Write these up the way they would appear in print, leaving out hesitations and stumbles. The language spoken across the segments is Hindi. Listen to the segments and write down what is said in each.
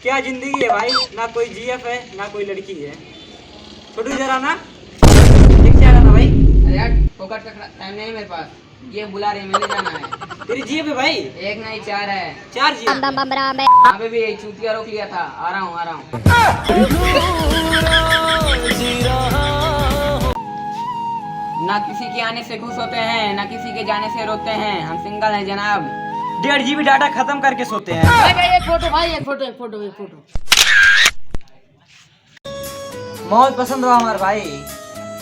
क्या जिंदगी है भाई, ना कोई जीएफ है ना कोई लड़की है। छोटू जरा ना देख क्या रहा था भाई। अरे यार फोकट का टाइम नहीं है मेरे पास, ये बुला रही है, मैंने जाना है। तेरी जीएफ है भाई? एक नहीं 4 है। 4 जीएफ? यहाँ पे भी एक चूतिया रोक लिया था, आ रहा हूँ। ना किसी के आने से खुश होते हैं, ना किसी के जाने से रोते हैं, हम सिंगल हैं जनाब। 1.5 GB डाटा खत्म करके सोते हैं। एक फोटो। बहुत पसंद हुआ हमारे भाई,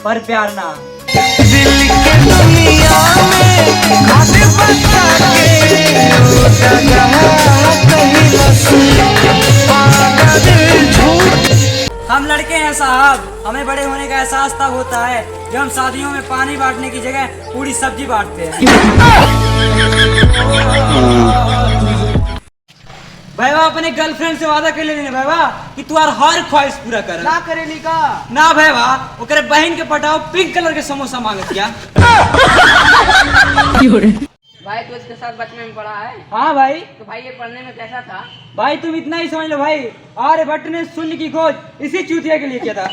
पर प्यार ना। दिल के दुनिया में घाटे बता के हम लड़के हैं साहब, हमें बड़े होने का एहसास तब होता है जब हम शादियों में पानी बांटने की जगह पूरी सब्जी बांटते हैं। भाई अपने गर्लफ्रेंड से वादा कर लेने भाई कि तू हर ख्वाहिश पूरा कर ना करेली का ना भाई ओकरे बहन के पटाओ पिंक कलर के समोसा मांगत क्या। भाई तू इसके साथ बचपन में पढ़ा है? हाँ भाई। तो भाई ये पढ़ने में कैसा था? भाई तुम इतना ही समझ लो भाई, आर्यभट्ट ने शून्य की खोज इसी चूतिया के लिए किया था।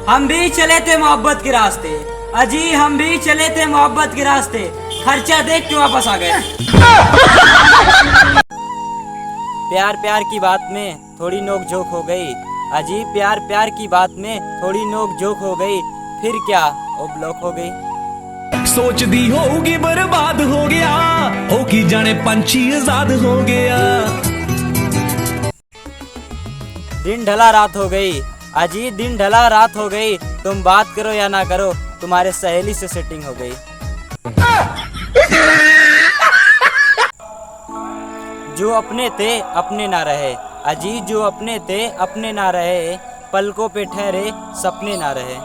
हम भी चले थे मोहब्बत के रास्ते, अजी हम भी चले थे मोहब्बत के रास्ते, खर्चा देख के वापस आ गए। प्यार की बात में थोड़ी नोक झोंक हो गई, अजी प्यार की बात में थोड़ी नोक झोंक हो गई, फिर क्या वो ब्लॉक हो गई। सोच दी होगी बर्बाद हो गया, हो की जाने पंछी आजाद हो गया। दिन ढला रात हो गई, अजी दिन ढला रात हो गई, तुम बात करो या ना करो, तुम्हारे सहेली से सेटिंग हो गई। जो अपने थे अपने ना रहे, अजी जो अपने थे अपने ना रहे, पलकों पे ठहरे सपने ना रहे।